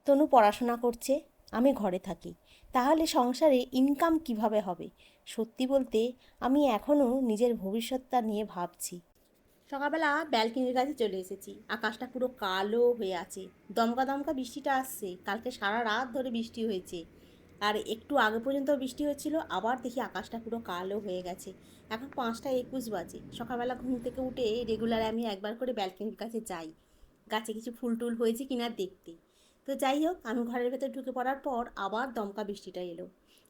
তনু পড়াশোনা করছে, আমি ঘরে থাকি। তাহলে সংসারে ইনকাম কিভাবে হবে? সত্যি বলতে আমি এখনও নিজের ভবিষ্যৎটা নিয়ে ভাবছি। সকালবেলা ব্যালকনির কাছে চলে এসেছি, আকাশটা পুরো কালো হয়ে আছে। দমকা দমকা বৃষ্টিটা আসছে, কালকে সারা রাত ধরে বৃষ্টি হয়েছে। আর একটু আগে পর্যন্ত বৃষ্টি হচ্ছিল, আবার দেখি আকাশটা পুরো কালো হয়ে গেছে। এখন 5টা 21 বাজে। সকালবেলা ঘুম থেকে উঠে রেগুলার আমি একবার করে ব্যালকনির কাছে যাই, গাছে কিছু ফুল টুল হয়েছে কিনা দেখতে। তো যাই হোক, আমি ঘরের ভেতর ঢুকে পড়ার পর আবার দমকা বৃষ্টিটা এলো।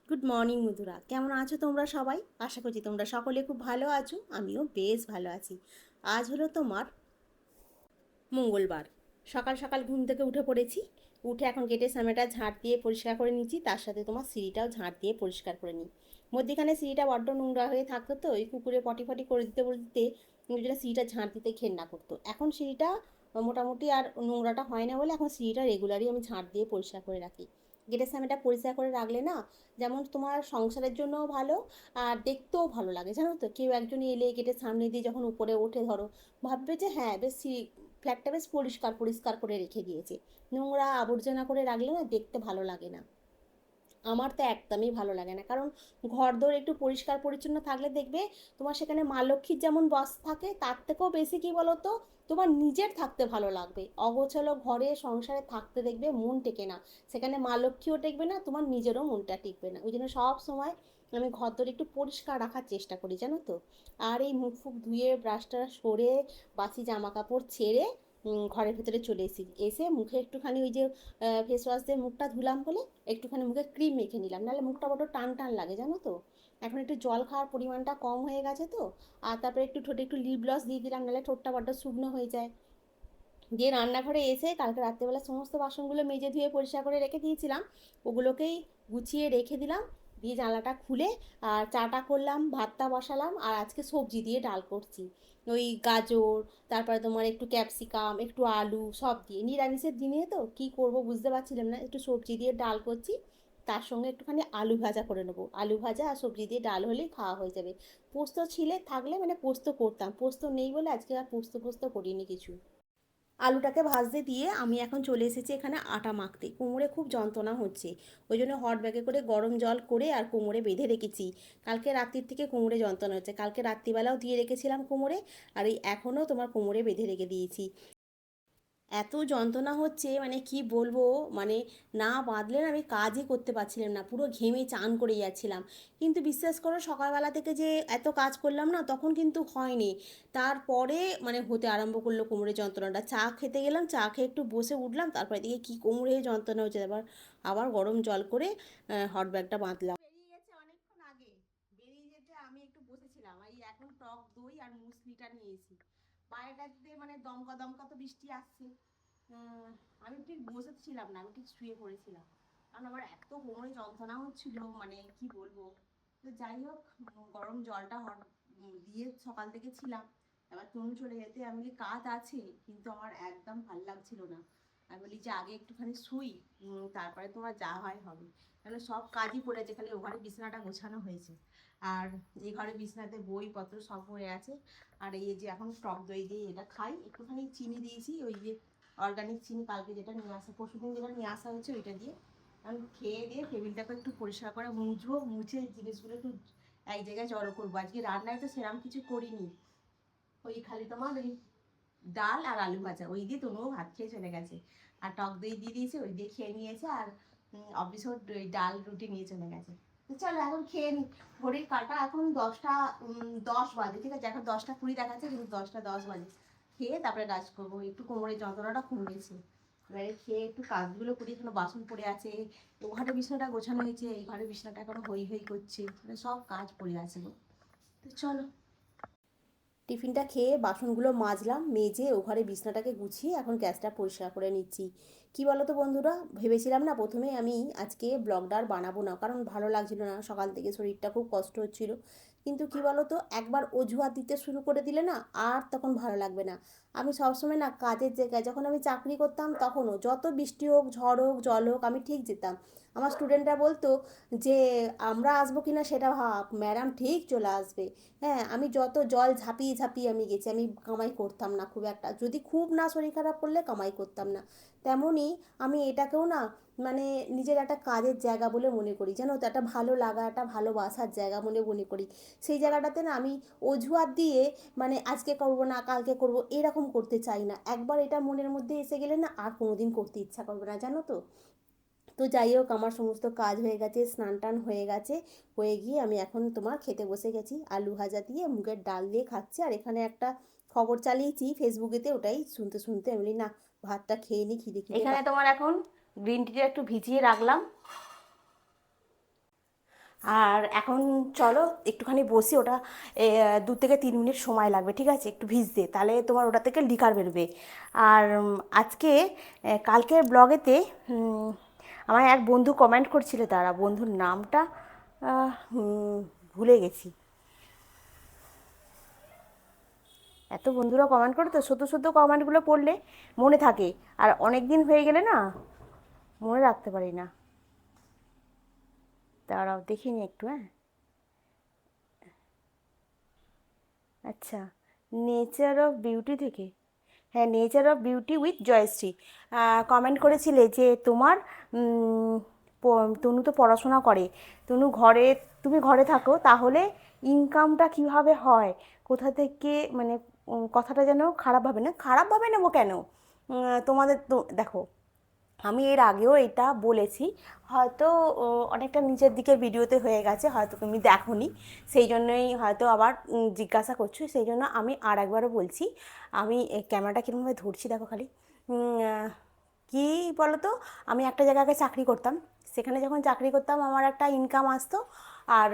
গুড মর্নিং বন্ধুরা, কেমন আছো তোমরা সবাই? আশা করছি তোমরা সকলে খুব ভালো আছো, আমিও বেশ ভালো আছি। আজ হলো তোমার মঙ্গলবার। সকাল সকাল ঘুম থেকে উঠে পড়েছি। উঠে এখন গেটের সামনেটা ঝাঁট দিয়ে পরিষ্কার করে নিচ্ছি, তার সাথে তোমার সিঁড়িটাও ঝাঁট দিয়ে পরিষ্কার করে নিই। মধ্যেখানে সিঁড়িটা বড্ড নোংরা হয়ে থাকতো, তো ওই কুকুরে পটি ফটি করে দিতে বলতে ওই জন্য সিঁড়িটা ঝাঁট দিতে ঘেন্না করতো। এখন সিঁড়িটা মোটামুটি আর নোংরাটা হয় না বলে এখন সিঁড়িটা রেগুলারই আমি ঝাঁট দিয়ে পরিষ্কার করে রাখি। গেটের সামনেটা পরিষ্কার করে রাখলে না, যেমন তোমার সংসারের জন্যও ভালো, আর দেখতেও ভালো লাগে জানো তো। কেউ একজন এলে গেটের সামনে দিয়ে যখন উপরে ওঠে ধরো, ভাববে যে হ্যাঁ বেশ ফ্ল্যাটটা বেশ পরিষ্কার পরিষ্কার করে রেখে দিয়েছে। নোংরা আবর্জনা করে রাখলে না দেখতে ভালো লাগে না। আমার তো একদমই ভালো লাগে না, কারণ ঘরদোর একটু পরিষ্কার পরিচ্ছন্ন থাকলে দেখবে তোমার সেখানে মা লক্ষ্মীর যেমন বাস থাকে, তার থেকেও বেশি কি বলো তো, তোমার নিজের থাকতে ভালো লাগবে। অগোছালো ঘরে সংসারে থাকতে দেখবে মন টেকে না, সেখানে মা লক্ষ্মীও টেকবে না, তোমার নিজেরও মনটা টিকবে না। ওই জন্য সব সময় আমি ঘরদোর একটু পরিষ্কার রাখার চেষ্টা করি জানো তো। আর এই মুখ ফুক ধুয়ে ব্রাশটা সরে বাসি জামা কাপড় ছেড়ে ঘরের ভেতরে চলে এসে মুখে একটুখানি ওই যে ফেস ওয়াশ দিয়ে মুখটা ধুলাম বলে একটুখানি মুখে ক্রিম মেখে নিলাম, নাহলে মুখটা বড্ড টান টান লাগে জানো তো। এখন একটু জল খাওয়ার পরিমাণটা কম হয়ে গেছে তো। আর তারপরে একটু ঠোঁটে একটু লিপ গ্লস দিয়ে দিলাম, নাহলে ঠোঁটটা বড্ড শুকনো হয়ে যায়। দিয়ে রান্নাঘরে এসে কালকে রাত্রেবেলা সমস্ত বাসনগুলো মেজে ধুয়ে পরিষ্কার করে রেখে দিয়েছিলাম, ওগুলোকেই গুছিয়ে রেখে দিলাম। দিয়ে জানলাটা খুলে আর চাটা করলাম, ভাতটা বসালাম, আর আজকে সবজি দিয়ে ডাল করছি। ওই গাজর, তারপরে তোমার একটু ক্যাপসিকাম, একটু আলু সব দিয়ে, নিরামিষের দিনে তো কী করব বুঝতে পারছিলাম না, একটু সবজি দিয়ে ডাল করছি। তার সঙ্গে একটুখানি আলু ভাজা করে নেবো, আলু ভাজা আর সবজি দিয়ে ডাল হলেই খাওয়া হয়ে যাবে। পোস্ত ছিলে থাকলে মানে পোস্ত করতাম, পোস্ত নেই বলে আজকে আর পোস্ত পোস্ত করিনি কিছু। আলুটাকে ভাজতে দিয়ে আমি এখন চলে এসেছি এখানে আটা মাখতে। কোমরে খুব যন্ত্রণা হচ্ছে, ওই জন্য হট ব্যাগে করে গরম জল করে আর কোমরে বেঁধে রেখেছি। কালকে রাত্রির থেকে কোমরে যন্ত্রণা হচ্ছে, কালকে রাত্রিবেলাও দিয়ে রেখেছিলাম কোমরে, আর এই এখনও তোমার কোমরে বেঁধে রেখে দিয়েছি। এত যন্ত্রণা হচ্ছে মানে কি বলবো, মানে না বাঁধলে না আমি কাজই করতে পারছিলাম না, পুরো ঘেমে চান করে যাচ্ছিলাম। কিন্তু বিশ্বাস করো সকালবেলা থেকে যে এত কাজ করলাম না, তখন কিন্তু হয়নি। তারপরে মানে হতে আরম্ভ করলো কোমরের যন্ত্রণাটা। চা খেতে গেলাম, চা খেয়ে একটু বসে উঠলাম, তারপরে দিকে কি কোমরে যন্ত্রণা হচ্ছে। আবার আবার গরম জল করে হট ব্যাগটা বাঁধলাম। বেরিয়ে গেছে অনেকক্ষণ আগে, বেরিয়ে যেতে আমি একটু বসেছিলাম, এই এখন টক দই আর মুসলিটা নিয়েছি। বাইরেটাতে মানে দমকা দমকা তো বৃষ্টি আসছে। আমি ঠিক বসেছিলাম না, আমি ঠিক শুয়ে পড়েছিলাম, কারণ আমার এত কোমরে যন্ত্রণা হচ্ছিল মানে কি বলবো। তো যাই হোক, গরম জলটা দিয়ে সকাল থেকে ছিলাম। এবার তনু চলে যেতে আমি বলি কাজ আছে, কিন্তু আমার একদম ভাল লাগছিল না। আমি বলি যে আগে একটুখানি শুই, তারপরে তোমার যা হয় হবে। তাহলে সব কাজই পড়েছে, খালি ও ঘরে বিছানাটা গোছানো হয়েছে। আর এই ঘরে বিছানাতে বইপত্র সব পড়ে আছে। আর এই যে এখন টক দই দিয়ে এটা খাই, একটুখানি চিনি দিয়েছি, ওই যে অর্গানিক চিনি, কালকে যেটা নিয়ে আসা, পরশুদিন যেটা নিয়ে আসা হয়েছে ওইটা দিয়ে। আমি খেয়ে দিয়ে টেবিলটাকে একটু পরিষ্কার করে মুছবো, মুছে জিনিসগুলো একটু এক জায়গায় জড়ো করবো। আজকে রান্নায় তো সেরকম কিছু করিনি, ওই খালি তোমার ওই ডাল আর আলু ভাজা, ওই দিয়ে তনুও ভাত খেয়ে চলে গেছে। আর টক দই দিয়ে দিয়েছে, ওই দিয়ে খেয়ে নিয়েছে। আর অফিসও ওই ডাল রুটি নিয়ে চলে গেছে। তো চলো এখন খেয়ে নি। ঘড়ির কাঁটা এখন 10টা 10 বাজে, ঠিক আছে, এখন 10টা 20 দেখাচ্ছে, কিন্তু 10টা 10 বাজে। খেয়ে তারপরে কাজ করবো, একটু কোমরের যন্ত্রণাটা কমেছে। এবারে খেয়ে একটু কাজগুলো করি, এখনো বাসন পড়ে আছে। ও ঘরে বিছানাটা গোছানো হয়েছে, এই ঘরে বিছানাটা এখনো হই হই করছে, মানে সব কাজ পড়ে আছে গো। তো চলো, টিফিনটা খেয়ে বাসনগুলো মাজলাম, মেজে ও ঘরে বিছনাটাকে গুছিয়ে এখন গ্যাসটা পরিষ্কার করে নিচ্ছি। কি বলো তো বন্ধুরা, ভেবেছিলাম না প্রথমে আমি আজকে ব্লগটা আর বানাবো না, কারণ ভালো লাগছিল না, সকাল থেকে শরীরটা খুব কষ্ট হচ্ছিল। কিন্তু কি বলো তো, একবার অজুহাত দিতে শুরু করে দিলে না আর তখন ভালো লাগবে না। আমি সবসময় না কাজের জায়গায়, যখন আমি চাকরি করতাম তখনও যত বৃষ্টি হোক, ঝড় হোক, জল হোক, আমি ঠিক যেতাম। আমার স্টুডেন্টরা বলতো যে আমরা আসবো কি না সেটা ভাব, ম্যাডাম ঠিক চলে আসবে। হ্যাঁ, আমি যত জল ঝাঁপিয়ে ঝাঁপিয়ে আমি গেছি, আমি কামাই করতাম না খুব একটা, যদি খুব না শরীর খারাপ করলে কামাই করতাম না। তেমনই আমি এটাকেও না মানে নিজের একটা কাজের জায়গা বলে মনে করি, জানো তো, একটা ভালো লাগা, একটা ভালোবাসার জায়গা বলে মনে করি। সেই জায়গাটাতে না আমি অজুহাত দিয়ে মানে আজকে করবো না, কালকে করবো, এরকম করতে চাই না। একবার এটা মনের মধ্যে এসে গেলে না আর কোনোদিন করতে ইচ্ছা করবে না, জানো তো। তো যাই হোক, আমার সমস্ত কাজ হয়ে গেছে, স্নান টান হয়ে গেছে, হয়ে গিয়ে আমি এখন তোমার খেতে বসে গেছি, আলু ভাজা দিয়ে মুগের ডাল দিয়ে খাচ্ছি। আর এখানে একটা খবর চালিয়েছি ফেসবুকেতে, ওটাই শুনতে শুনতে আমি বলি না ভাতটা খেয়ে নি, খিদে খিদে। এখানে তোমার এখন গ্রিন টিটা একটু ভিজিয়ে রাখলাম। আর এখন চলো একটুখানি বসি, ওটা 2 থেকে 3 মিনিট সময় লাগবে, ঠিক আছে, একটু ভিজতে, তাহলে তোমার ওটা থেকে লিকার বেরোবে। আর আজকে কালকের ব্লগেতে আমার এক বন্ধু কমেন্ট করছিল, তারা বন্ধুর নামটা ভুলে গেছি। এত বন্ধুরা কমেন্ট করে তো, সদ্য সদ্য কমেন্টগুলো পড়লে মনে থাকে, আর অনেক দিন হয়ে গেলে না মনে রাখতে পারি না। দাঁড়াও দেখিনি একটু, হ্যাঁ। আচ্ছা, নেচার অফ বিউটি থেকে, হ্যাঁ, nature of beauty with Jayashree comment করেছিলে যে তোমার তনু তো পড়াশোনা করে, তনু ঘরে, তুমি ঘরে থাকো, তাহলে ইনকামটা কিভাবে হয়, কোথা থেকে, মানে কথাটা যেন খারাপভাবে না, খারাপভাবে নেবো কেন, তোমাদের তো দেখো, আমি এর আগেও এটা বলেছি, হয়তো অনেকটা নিচের দিকের ভিডিওতে হয়ে গেছে, হয়তো তুমি দেখোনি, সেই জন্যই হয়তো আবার জিজ্ঞাসা করছো, সেই জন্য আমি আর একবারও বলছি। আমি ক্যামেরাটা কীরকমভাবে ধরছি দেখো খালি। কী বলো তো, আমি একটা জায়গায় আগে চাকরি করতাম, সেখানে যখন চাকরি করতাম আমার একটা ইনকাম আসতো, আর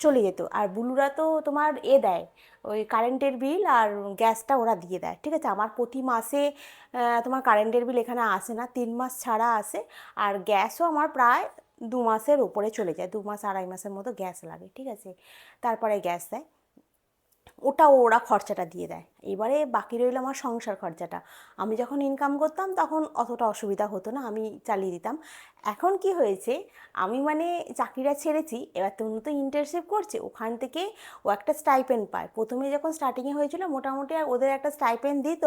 চলে যেত। আর বুলুরা তো তোমার দেয়, ওই কারেন্টের বিল আর গ্যাসটা ওরা দিয়ে দেয়, ঠিক আছে। আমার প্রতি মাসে তোমার কারেন্টের বিল এখানে আসে না, 3 মাস ছাড়া আসে। আর গ্যাসও আমার প্রায় 2 মাসের ওপরে চলে যায়, 2 মাস 2.5 মাসের মতো গ্যাস লাগে, ঠিক আছে, তারপরে গ্যাস দেয়, ওটাও ওরা খরচাটা দিয়ে দেয়। এবারে বাকি রইল আমার সংসার খরচাটা। আমি যখন ইনকাম করতাম তখন অতটা অসুবিধা হতো না, আমি চালিয়ে দিতাম। এখন কি হয়েছে, আমি মানে চাকরিটা ছেড়েছি, এবার তনু তো ইন্টার্নশিপ করছে, ওখান থেকে ও একটা স্টাইপেন্ড পায়। প্রথমে যখন স্টার্টিংয়ে হয়েছিল মোটামুটি ওদের একটা স্টাইপেন্ড দিত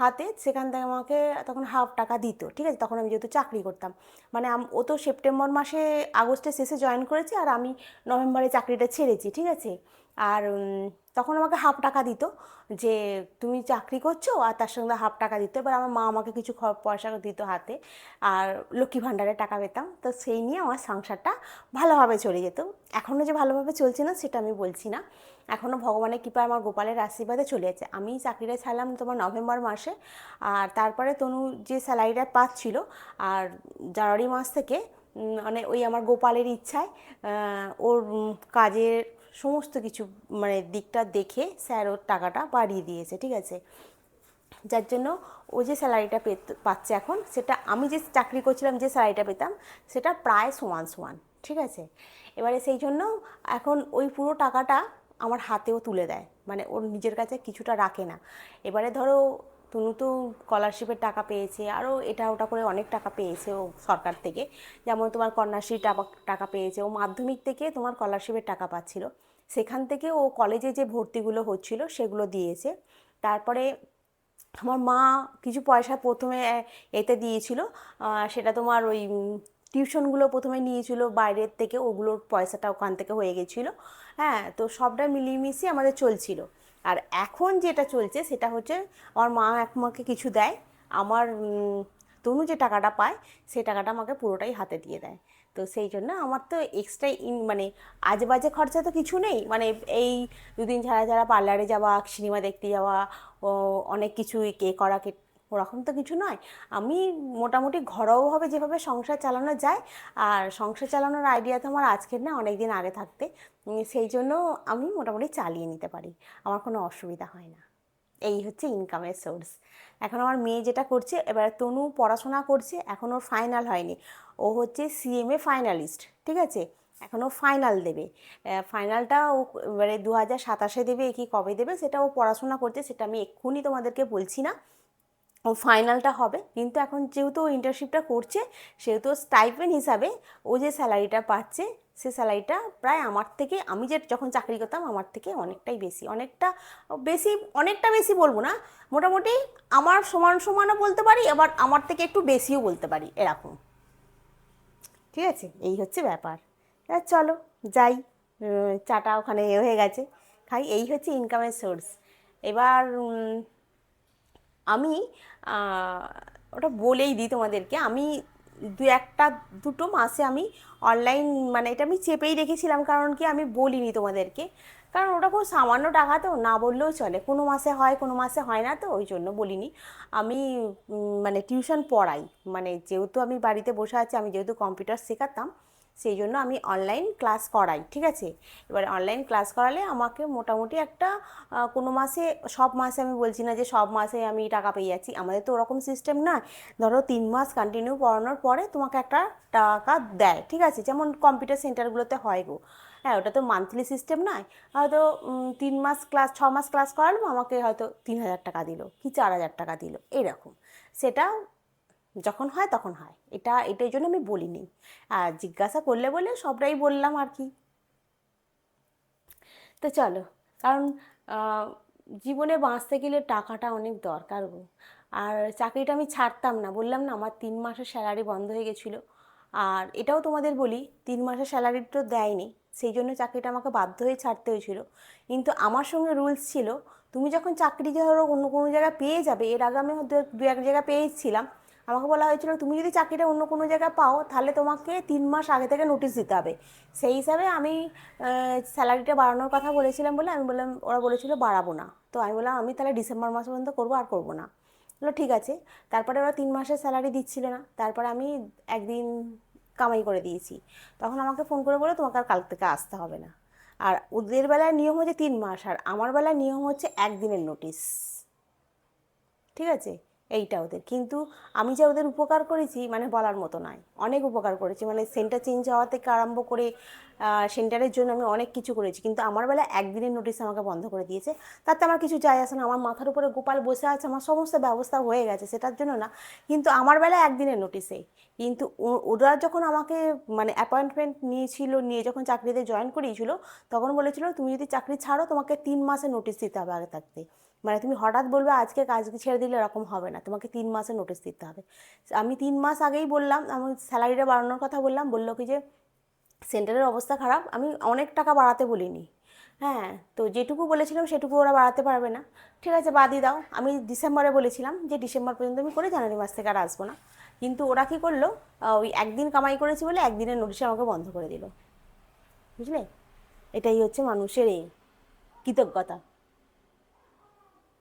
হাতে, সেখান থেকে আমাকে তখন হাফ টাকা দিত, ঠিক আছে, তখন আমি যেহেতু চাকরি করতাম। মানে ও তো সেপ্টেম্বর মাসে, আগস্টের শেষে জয়েন করেছে, আর আমি নভেম্বরে চাকরিটা ছেড়েছি, ঠিক আছে। আর তখন আমাকে হাফ টাকা দিত, যে তুমি চাকরি করছো আর তার সঙ্গে হাফ টাকা দিত। এবার আমার মা আমাকে কিছু পয়সা দিত হাতে, আর লক্ষ্মী ভাণ্ডারের টাকা পেতাম, তো সেই নিয়ে আমার সংসারটা ভালোভাবে চলে যেত। এখনও যে ভালোভাবে চলছে না সেটা আমি বলছি না, এখনও ভগবানের কৃপায় আমার গোপালের আশীর্বাদে চলে যাচ্ছে। আমি চাকরিটা ছাড়লাম তোমার নভেম্বর মাসে, আর তারপরে তনু যে স্যালারিটা পাচ্ছিল, আর জানুয়ারি মাস থেকে মানে ওই আমার গোপালের ইচ্ছায় ওর কাজের সমস্ত কিছু মানে দিকটা দেখে স্যার ওর টাকাটা বাড়িয়ে দিয়েছে, ঠিক আছে। যার জন্য ও যে স্যালারিটা পাচ্ছে এখন, সেটা আমি যে চাকরি করছিলাম যে স্যালারিটা পেতাম সেটা প্রায় সমান সমান, ঠিক আছে। এবারে সেই জন্য এখন ওই পুরো টাকাটা আমার হাতেও তুলে দেয়, মানে ওর নিজের কাছে কিছুটা রাখে না। এবারে ধরো তনু তো স্কলারশিপের টাকা পেয়েছে, আরও এটা ওটা করে অনেক টাকা পেয়েছে ও সরকার থেকে, যেমন তোমার কন্যাশ্রী টাকা পেয়েছে, ও মাধ্যমিক থেকে তোমার স্কলারশিপের টাকা পাচ্ছিল, সেখান থেকে ও কলেজে যে ভর্তিগুলো হচ্ছিল সেগুলো দিয়েছে। তারপরে আমার মা কিছু পয়সা প্রথমে এতে দিয়েছিল, সেটা তোমার ওই টিউশনগুলো প্রথমে নিয়েছিল বাইরের থেকে, ওগুলোর পয়সাটা ওখান থেকে হয়ে গেছিলো, হ্যাঁ। তো সবটা মিলিয়ে মিশিয়ে আমাদের চলছিল। আর এখন যেটা চলছে সেটা হচ্ছে আমার মা আমাকে কিছু দেয়, আমার তনু যে টাকাটা পায় সেই টাকাটা আমাকে পুরোটাই হাতে দিয়ে দেয়। তো সেই জন্য আমার তো এক্সট্রা মানে আজে বাজে খরচা তো কিছু নেই, মানে এই 2 দিন ছাড়া ছাড়া পার্লারে যাওয়া, সিনেমা দেখতে যাওয়া, ও অনেক কিছু করা ওরকম তো কিছু নয়। আমি মোটামুটি ঘরোয়াভাবে যেভাবে সংসার চালানো যায়, আর সংসার চালানোর আইডিয়া তো আমার আজকের না, অনেক দিন আগে থাকতে, সেই জন্য আমি মোটামুটি চালিয়ে নিতে পারি, আমার কোনো অসুবিধা হয় না। এই হচ্ছে ইনকামের সোর্স। এখন আমার মেয়ে যেটা করছে, এবার তনু পড়াশোনা করছে, এখন ওর ফাইনাল হয়নি, ও হচ্ছে সিএমএ ফাইনালিস্ট, ঠিক আছে। এখনও ফাইনাল দেবে। ফাইনালটা ও এবারে 2027 দেবে কি কবে দেবে সেটা ও পড়াশোনা করছে, সেটা আমি এক্ষুনি তোমাদেরকে বলছি না। ও ফাইনালটা হবে, কিন্তু এখন যেহেতু ও ইন্টার্নশিপটা করছে সেহেতু স্টাইপেন্ড হিসাবে ও যে স্যালারিটা পাচ্ছে সে স্যালারিটা প্রায় আমার থেকে, আমি যে যখন চাকরি করতাম আমার থেকে অনেকটাই বেশি, অনেকটা বেশি বলবো না, মোটামুটি আমার সমান সমানও বলতে পারি, আবার আমার থেকে একটু বেশিও বলতে পারি, এরকম। ঠিক আছে, এই হচ্ছে ব্যাপার। চলো যাই, চাটা ওখানে হয়ে গেছে, খাই। এই হচ্ছে ইনকামের সোর্স। এবার আমি ওটা বলেই দিই তোমাদেরকে, আমি দুটো মাসে আমি অনলাইন, মানে এটা আমি চেপেই রেখেছিলাম, কারণ কি আমি বলিনি তোমাদেরকে, কারণ ওটা খুব সামান্য টাকা তো, না বললেও চলে, কোনো মাসে হয় কোনো মাসে হয় না, তো ওই জন্য বলিনি। আমি মানে টিউশন পড়াই, মানে যেহেতু আমি বাড়িতে বসে আছি, আমি যেহেতু কম্পিউটার শেখাতাম, সেই জন্য আমি অনলাইন ক্লাস করাই। ঠিক আছে, এবার অনলাইন ক্লাস করালে আমাকে মোটামুটি একটা কোনো মাসে, সব মাসে আমি বলছি না যে সব মাসে আমি টাকা পেয়ে যাচ্ছি, আমাদের তো ওরকম সিস্টেম নয়। ধরো 3 মাস কন্টিনিউ পড়ানোর পরে তোমাকে একটা টাকা দেয়, ঠিক আছে, যেমন কম্পিউটার সেন্টারগুলোতে হয় গো। হ্যাঁ, ওটা তো মান্থলি সিস্টেম নয়, হয়তো 3 মাস ক্লাস, 6 মাস ক্লাস করালো, আমাকে হয়তো 3,000 টাকা দিল কি 4,000 টাকা দিল, এরকম। সেটা যখন হয় তখন হয়, এটাই জন্য আমি বলিনি, আর জিজ্ঞাসা করলে বলে সবটাই বললাম আর কি। তো চলো, কারণ জীবনে বাঁচতে গেলে টাকাটা অনেক দরকার গো। আর চাকরিটা আমি ছাড়তাম না, বললাম না আমার 3 মাসের স্যালারি বন্ধ হয়ে গেছিলো। আর এটাও তোমাদের বলি, 3 মাসের স্যালারি তো দেয়নি, সেই জন্য চাকরিটা আমাকে বাধ্য হয়ে ছাড়তে হয়েছিল। কিন্তু আমার সঙ্গে রুলস ছিল, তুমি যখন চাকরি ধরো অন্য কোনো জায়গায় পেয়ে যাবে, এর আগে আমি হয়তো 2-1 জায়গায় পেয়েছিলাম, আমাকে বলা হয়েছিল তুমি যদি চাকরিটা অন্য কোনো জায়গায় পাও তাহলে তোমাকে 3 মাস আগে থেকে নোটিশ দিতে হবে। সেই হিসাবে আমি স্যালারিটা বাড়ানোর কথা বলেছিলাম বলে আমি বললাম, ওরা বলেছিল বাড়াবো না, তো আমি বললাম আমি তাহলে ডিসেম্বর মাস পর্যন্ত করবো, আর করবো না। বললো ঠিক আছে। তারপরে ওরা 3 মাসের স্যালারি দিচ্ছিল না, তারপরে আমি একদিন কামাই করে দিয়েছি, তখন আমাকে ফোন করে বলে তোমাকে আর কাল থেকে আসতে হবে না। আর ওদের বেলায় নিয়ম হচ্ছে 3 মাস, আর আমার বেলায় নিয়ম হচ্ছে একদিনের নোটিশ। ঠিক আছে, এইটা ওদের, কিন্তু আমি যে ওদের উপকার করেছি মানে বলার মতো নয়, অনেক উপকার করেছি, মানে সেন্টার চেঞ্জ হওয়া থেকে আরম্ভ করে সেন্টারের জন্য আমি অনেক কিছু করেছি, কিন্তু আমার বেলায় একদিনের নোটিশ আমাকে বন্ধ করে দিয়েছে। তাতে আমার কিছু যায় আসে না, আমার মাথার উপরে গোপাল বসে আছে, আমার সমস্ত ব্যবস্থা হয়ে গেছে, সেটার জন্য না, কিন্তু আমার বেলায় একদিনের নোটিশে। কিন্তু ওরা যখন আমাকে মানে অ্যাপয়েন্টমেন্ট নিয়ে যখন চাকরিতে জয়েন করিয়েছিল, তখন বলেছিল তুমি যদি চাকরি ছাড়ো তোমাকে 3 মাসের নোটিশ দিতে হবে আগে থাকতে, মানে তুমি হঠাৎ বলবে আজকে কাজ ছেড়ে দিলে এরকম হবে না, তোমাকে 3 মাসের নোটিশ দিতে হবে। আমি 3 মাস আগেই বললাম, আমি স্যালারিটা বাড়ানোর কথা বললাম, বললো কি যে সেন্টারের অবস্থা খারাপ, আমি অনেক টাকা বাড়াতে বলিনি, হ্যাঁ, তো যেটুকু বলেছিলাম সেটুকু ওরা বাড়াতে পারবে না, ঠিক আছে বাদই দাও। আমি ডিসেম্বরে বলেছিলাম যে ডিসেম্বর পর্যন্ত আমি করে জানুয়ারি মাস থেকে আর আসবো না, কিন্তু ওরা কী করলো, ওই একদিন কামাই করেছি বলে একদিনের নোটিশে আমাকে বন্ধ করে দিল, বুঝলে। এটাই হচ্ছে মানুষের কৃতজ্ঞতা,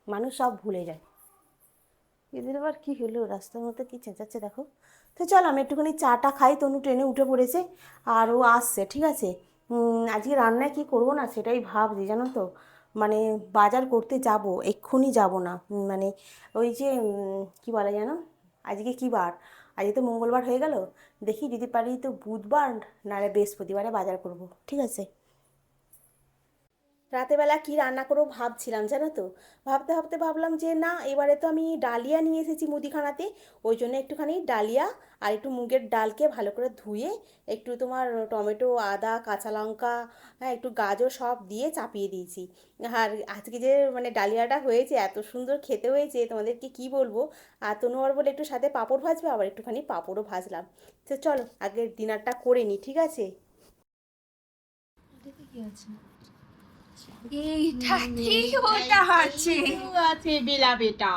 মানুষ সব ভুলে যায়। এদের আবার কী হলো, রাস্তার মধ্যে কী চেঁচাচ্ছে দেখো। তো চল আমি একটুখানি চাটা খাই, তনু ট্রেনে উঠে পড়েছে আর ও আসছে, ঠিক আছে। আজকে রান্নায় কী করবো না সেটাই ভাবছি জানো তো, মানে বাজার করতে যাব, এক্ষুনি যাব না, মানে ওই যে কী বলে জানো, আজকে কী বার, আজকে তো মঙ্গলবার হয়ে গেল, দেখি যদি পারি তো বুধবার নাহলে বৃহস্পতিবারে বাজার করব, ঠিক আছে। রাতেবেলা কি রান্না করবো ভাবছিলাম জানো তো, ভাবতে ভাবতে ভাবলাম যে না এবারে তো আমি ডালিয়া নিয়ে এসেছি মুদিখানাতে, ওই জন্য একটুখানি ডালিয়া আর একটু মুগের ডালকে ভালো করে ধুয়ে একটু তোমার টমেটো, আদা, কাঁচা লঙ্কা, হ্যাঁ একটু গাজর সব দিয়ে চাপিয়ে দিয়েছি। আর আজকে যে মানে ডালিয়াটা হয়েছে এত সুন্দর খেতে হয়েছে তোমাদেরকে কি বলবো। আর তনুয়ার বলে একটু সাথে পাঁপড় ভাজবে, আবার একটুখানি পাঁপড়ও ভাজলাম। তো চলো আগে ডিনারটা করে নিই, ঠিক আছে। এইটাতেই ওটা আছে আছে বেলা বেটা,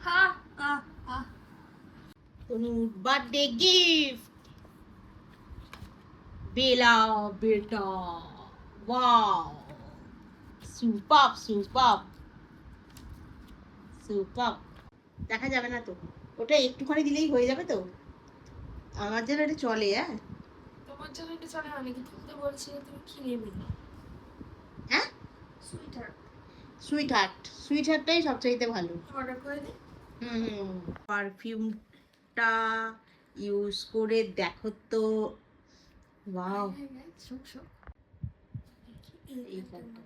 হা হা হা বার্থডে গিফট বেলা বেটা, ওয়াও, সুপার সুপার সুপার। দেখা যাবে না তো, ওটা একটুখানি দিলেই হয়ে যাবে তো, আমার জন্য এটা চলে। হ্যাঁ তোমার জন্য এটা চলে না, কিন্তু তুমি তো বলছিলে তুমি কি নেবে। হ্যাঁ, সুইটার সুইট হার্ট, সুইট হার্টটাই সবচাইতে ভালো। অর্ডার করে দিই। পারফিউমটা ইউজ করে দেখো তো ওয়াও, শোক শোক এইখানটা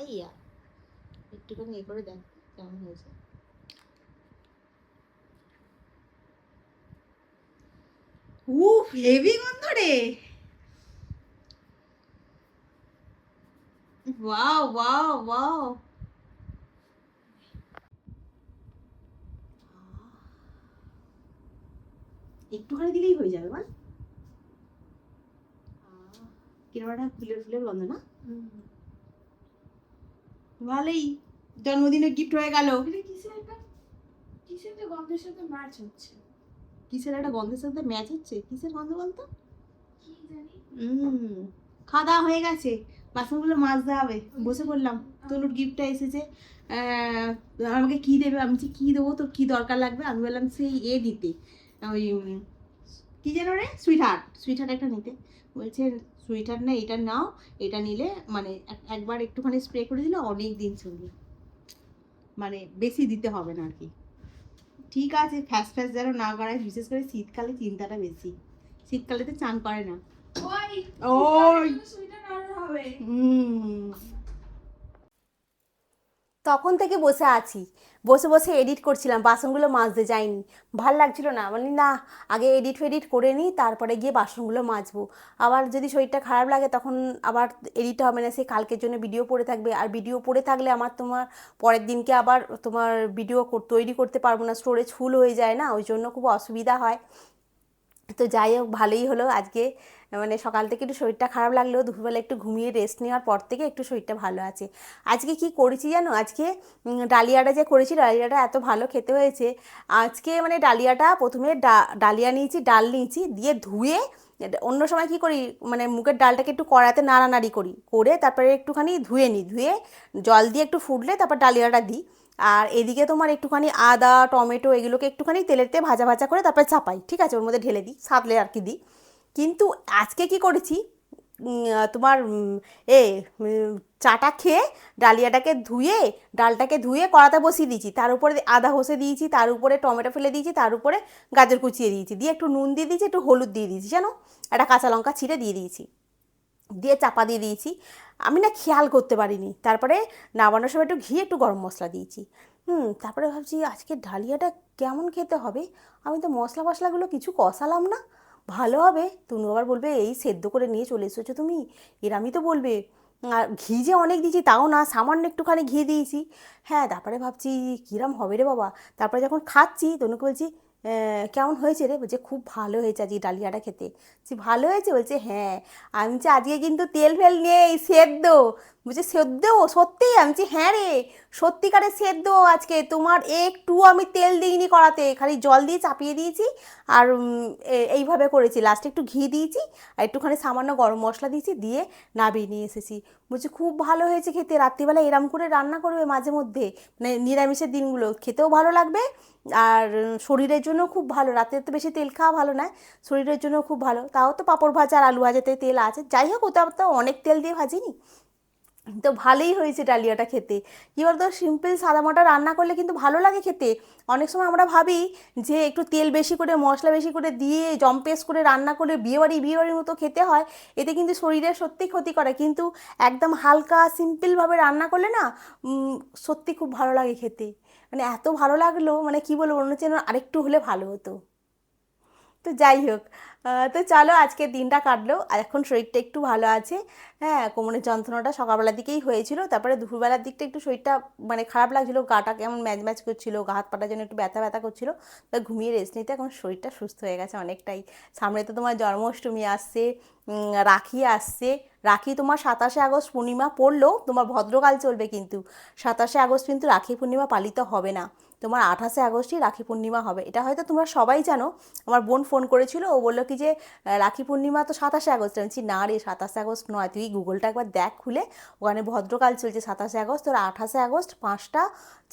এইয়া একটুখানি এ করে দেখ কেমন হয়েছে। উফ, হেভি গন্ধ রে। ওয়াও ওয়াও ওয়াও, একটুখানি দিলেই হয়ে যাবে বল। কিরম একটা ফুলের ফুলের গন্ধ না? ভালোই, জন্মদিনের গিফট হয়ে গেল। এটা কিসের একটা গন্ধের সাথে ম্যাচ হচ্ছে। কিসের একটা গন্ধের সাথে ম্যাচ হচ্ছে? কিসের গন্ধ বলতো? কি জানি। খাওয়া দাওয়া হয়ে গেছে, বাসনগুলো মাজতে হবে। বসে পড়লাম, তনুর গিফটটা এসেছে। আমাকে কি দেবে, আমি বলছি কি দেবো, তোর কি দরকার লাগবে? আমি বললাম সেই দিতে, ওই কি যেন রে, সুইট হার্ট একটা নিতে। বলছে সুইট হার্ট না, এটা নাও, এটা নিলে মানে একবার একটুখানি স্প্রে করে দিলে অনেক দিন চলবে, মানে বেশি দিতে হবে না আর কি। ঠিক আছে, ফ্যাস যেন না করায়, বিশেষ করে শীতকালে চিন্তাটা বেশি। শীতকালে তো চান করে না। ওই তখন থেকে বসে আছি, বসে বসে এডিট করছিলাম, বাসনগুলো মাজতে যাইনি, ভাল লাগছিল না, মানে না আগে এডিট ফেডিট করে নিই, তারপরে গিয়ে বাসনগুলো মাজবো। আবার যদি শরীরটা খারাপ লাগে তখন আবার এডিট হবে না, সে কালকের জন্য ভিডিও পড়ে থাকবে, আর ভিডিও পড়ে থাকলে আমার তোমার পরের দিনকে আবার তোমার ভিডিও তৈরি করতে পারবো না, স্টোরেজ ফুল হয়ে যায় না, ওই জন্য খুব অসুবিধা হয়। তো যাই হোক, ভালোই হলো আজকে, মানে সকাল থেকে একটু শরীরটা খারাপ লাগলেও দুপুরবেলা একটু ঘুমিয়ে রেস্ট নেওয়ার পর থেকে একটু শরীরটা ভালো আছে। আজকে কি করেছি জানো? আজকে ডালিয়াটা যে করেছি, ডালিয়াটা এত ভালো খেতে হয়েছে আজকে। মানে ডালিয়াটা প্রথমে ডালিয়া নিয়েছি, ডাল নিয়েছি, দিয়ে ধুয়ে, অন্য সময় কি করি মানে মুগের ডালটাকে একটু কড়াতে নাড়ানাড়ি করি, করে তারপরে একটুখানি ধুয়ে নিই, ধুয়ে জল দিয়ে একটু ফুটলে তারপর ডালিয়াটা দিই। আর এদিকে তোমার একটুখানি আদা টমেটো এগুলোকে একটুখানি তেলেতে ভাজা ভাজা করে তারপরে চাপাই, ঠিক আছে, ওর মধ্যে ঢেলে দিই, সাতলে আর কি দিই। কিন্তু আজকে কি করেছি, তোমার এ চাটা খেয়ে ডালিয়াটাকে ধুয়ে, ডালটাকে ধুয়ে কড়াতে বসিয়ে দিয়েছি, তার উপরে আদা ঘষে দিয়েছি, তার উপরে টমেটো ফেলে দিয়েছি, তার উপরে গাজর কুচিয়ে দিয়েছি, দিয়ে একটু নুন দিয়ে দিয়েছি, একটু হলুদ দিয়ে দিয়েছি, জানো, একটা কাঁচা লঙ্কা ছিঁড়ে দিয়ে দিয়েছি, দিয়ে চাপা দিয়ে দিয়েছি। আমি না খেয়াল করতে পারিনি, তারপরে নামানোর সময় একটু ঘি একটু গরম মশলা দিয়েছি। তারপরে ভাবছি আজকে ডালিয়াটা কেমন খেতে হবে, আমি তো মশলা মশলাগুলো কিছু কষালাম না, ভালো হবে? তুমি আবার বলবে এই সেদ্ধ করে নিয়ে চলে এসেছো তুমি, এরামই তো বলবে। আর ঘি যে অনেক দিয়েছি তাও না, সামান্য একটুখানি ঘি দিয়েছি। হ্যাঁ, তারপরে ভাবছি কিরম হবে রে বাবা। তারপরে যখন খাচ্ছি তনুকে বলছি কেমন হয়েছে রে? বলছে খুব ভালো হয়েছে আজকে ডালিয়াটা খেতে। বলছি ভালো হয়েছে? বলছে হ্যাঁ। আমি বলছি আজকে কিন্তু তেল ফেল নেই, সেদ্ধ। বলছে সেদ্ধ? সত্যিই? আমি বলছি হ্যাঁ রে, সত্যিকারের সেদ্ধ আজকে, তোমার একটু আমি তেল দিইনি কড়াতে, খালি জল দিয়ে চাপিয়ে দিয়েছি, আর এইভাবে করেছি, লাস্টে একটু ঘি দিয়েছি আর একটুখানি সামান্য গরম মশলা দিয়েছি, দিয়ে নামিয়ে নিয়ে এসেছি। বলছি খুব ভালো হয়েছে খেতে, রাত্রিবেলা এরম করে রান্না করবে মাঝে মধ্যে, মানে নিরামিষের দিনগুলো খেতেও ভালো লাগবে, আর শরীরের জন্য খুব ভালো, রাতে তো বেশি তেল খাওয়া ভালো নয়, শরীরের জন্য খুব ভালো। তাও তো পাঁপড় ভাজা আর আলু ভাজাতে তেল আছে, যাই হোক ওটা তো অনেক তেল দিয়ে ভাজিনি। তো ভালোই হয়েছে ডালিয়াটা খেতে। কী বলতো, সিম্পল সাদামাটা রান্না করলে কিন্তু ভালো লাগে খেতে। অনেক সময় আমরা ভাবি যে একটু তেল বেশি করে মশলা বেশি করে দিয়ে জম্পেশ করে রান্না করে বিয়েবাড়ির মতো খেতে হয়, এতে কিন্তু শরীরের সত্যি ক্ষতি করে, কিন্তু একদম হালকা সিম্পলভাবে রান্না করলে না সত্যি খুব ভালো লাগে খেতে। মানে এত ভালো লাগলো, মানে কী বলবো, মনে হচ্ছে যেন আরেকটু হলে ভালো হতো। তো যাই হোক, তো চলো আজকের দিনটা কাটলো, আর এখন শরীরটা একটু ভালো আছে। হ্যাঁ, কোমরের যন্ত্রণাটা সকালবেলার দিকেই হয়েছিল, তারপরে দুপুরবেলার দিকটা একটু শরীরটা মানে খারাপ লাগছিলো, গাটা কেমন ম্যাজ ম্যাজ করছিলো, গা হাত পাটা যেন একটু ব্যথা ব্যথা করছিলো। তা ঘুমিয়ে রেস্ট নিতে এখন শরীরটা সুস্থ হয়ে গেছে অনেকটাই। সামনে তো তোমার জন্মাষ্টমী আসছে, রাখি আসছে। রাখি তোমার 27শে আগস্ট পূর্ণিমা পড়লেও তোমার ভদ্রকাল চলবে, কিন্তু 27শে আগস্ট কিন্তু রাখি পূর্ণিমা পালিত হবে না, তোমার 28শে আগস্টই রাখি পূর্ণিমা হবে। এটা হয়তো তোমরা সবাই জানো। আমার বোন ফোন করেছিল, ও বললো কি যে রাখি পূর্ণিমা তো 27শে আগস্ট। আমি বলছি না রে, 27শে আগস্ট নয়, তুই গুগলটা একবার দেখ খুলে, ওখানে ভদ্রকাল চলছে 27শে আগস্ট, তোর 28শে আগস্ট 5টা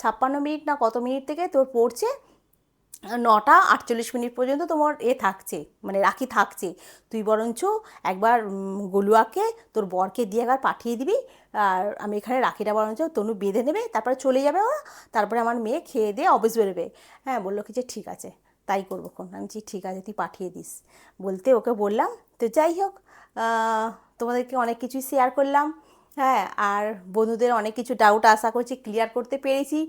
56 মিনিট না কত মিনিট থেকে তোর পড়ছে 9টা 48 মিনিট পর্যন্ত তোমার থাকছে, মানে রাখি থাকছে। তুই বরঞ্চ একবার গলুয়াকে তোর বরকে দিয়ে একবার পাঠিয়ে দিবি, আর আমি এখানে রাখিটা বরঞ্চ তনু বেঁধে নেবে, তারপরে চলে যাবে ওরা, তারপরে আমার মেয়ে খেয়ে দিয়ে অফিস বেরোবে। হ্যাঁ, বললো কি যে ঠিক আছে। তাই করবো খন। আমি বলছি ঠিক আছে তুই পাঠিয়ে দিস বলতে ওকে বললাম। তো যাই হোক, তোমাদেরকে অনেক কিছুই শেয়ার করলাম। হ্যাঁ, আর বন্ধুদের অনেক কিছু ডাউট আশা করছি ক্লিয়ার করতে পেরেছি।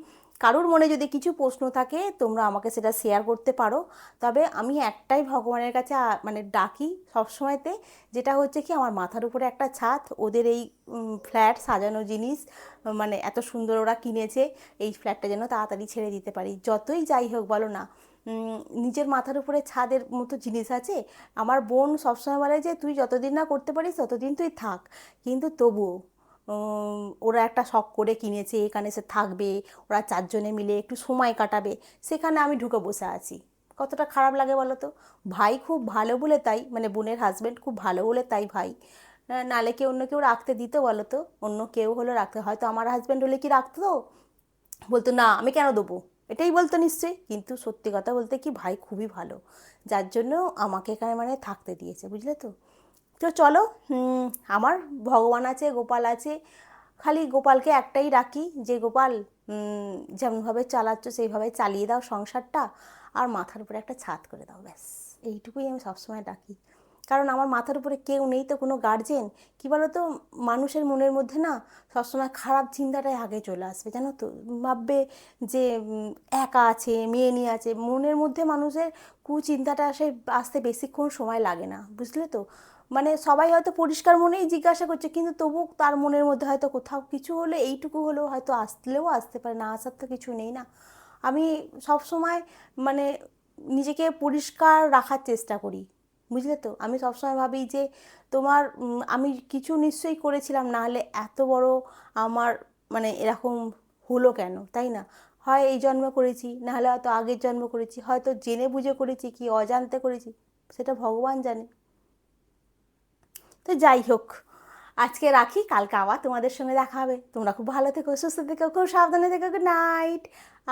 কারোর মনে যদি কিছু প্রশ্ন থাকে তোমরা আমাকে সেটা শেয়ার করতে পারো। তবে আমি একটাই ভগবানের কাছে মানে ডাকি সবসময়তে, যেটা হচ্ছে কি আমার মাথার উপরে একটা ছাদ, ওদের এই ফ্ল্যাট সাজানো জিনিস মানে এত সুন্দর ওরা কিনেছে, এই ফ্ল্যাটটা যেন তাড়াতাড়ি ছেড়ে দিতে পারি। যতই যাই হোক বলো না, নিজের মাথার উপরে ছাদের মতো জিনিস আছে। আমার বোন সবসময় বলে যে তুই যতদিন না করতে পারিস ততদিন তুই থাক, কিন্তু তবুও ওরা একটা শখ করে কিনেছে, এখানে সে থাকবে, ওরা চারজনে মিলে একটু সময় কাটাবে, সেখানে আমি ঢুকে বসে আছি। কতটা খারাপ লাগে বলো তো। ভাই খুব ভালো বলে তাই, মানে বোনের হাজব্যান্ড খুব ভালো বলে তাই ভাই, নালে কি অন্য কেউ রাখতে দিত বলো তো? অন্য কেউ হলো রাখতে, হয়তো আমার হাজব্যান্ড হলে কি রাখতো? বলতো না আমি কেন দেবো, এটাই বলতো নিশ্চয়ই। কিন্তু সত্যি কথা বলতে কি ভাই খুবই ভালো, যার জন্য আমাকে এখানে মানে থাকতে দিয়েছে, বুঝলে তো। তো চলো, আমার ভগবান আছে, গোপাল আছে, খালি গোপালকে একটাই রাখি যে গোপাল যেমনভাবে চালাচ্ছ সেইভাবে চালিয়ে দাও সংসারটা, আর মাথার উপরে একটা ছাদ করে দাও, ব্যাস এইটুকুই আমি সবসময় ডাকি। কারণ আমার মাথার উপরে কেউ নেই তো, কোনো গার্জেন। কী বলো তো, মানুষের মনের মধ্যে না সবসময় খারাপ চিন্তাটাই আগে চলে আসবে, জানো তো। ভাববে যে একা আছে, মেয়ে নিয়ে আছে, মনের মধ্যে মানুষের কুচিন্তাটা আসতে বেশিক্ষণ সময় লাগে না, বুঝলে তো। মানে সবাই হয়তো পরিষ্কার মনেই জিজ্ঞাসা করছে, কিন্তু তবু তার মনের মধ্যে হয়তো কোথাও কিছু হলে, এইটুকু হলেও হয়তো আসলেও আসতে পারে, না আসার তো কিছু নেই না। আমি সব সময় মানে নিজেকে পরিষ্কার রাখার চেষ্টা করি, বুঝলে তো। আমি সবসময় ভাবি যে তোমার আমি কিছু নিশ্চয়ই করেছিলাম, না হলে এত বড় আমার মানে এরকম হলো কেন, তাই না? হয় এই জন্ম করেছি, না হলে হয়তো আগের জন্ম করেছি, হয়তো জেনে বুঝে করেছি কি অজান্তে করেছি, সেটা ভগবান জানে। তো যাই হোক, আজকে রাখি, কালকে আবার তোমাদের সঙ্গে দেখা হবে। তোমরা খুব ভালো থেকো, সুস্থ থেকো, খুব সাবধানে থেকো, গুড নাইট।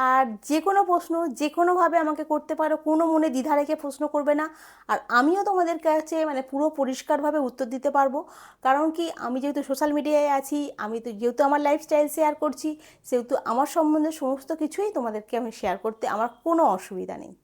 আর যে কোনো প্রশ্ন যে কোনোভাবে আমাকে করতে পারো, কোনো মনে দ্বিধা রেখে প্রশ্ন করবে না। আর আমিও তোমাদের কাছে মানে পুরো পরিষ্কারভাবে উত্তর দিতে পারবো। কারণ কি, আমি যেহেতু সোশ্যাল মিডিয়ায় আছি, আমি তো যেহেতু আমার লাইফস্টাইল শেয়ার করছি, সেহেতু আমার সম্বন্ধে সমস্ত কিছুই তোমাদেরকে আমি শেয়ার করতে আমার কোনো অসুবিধা নেই।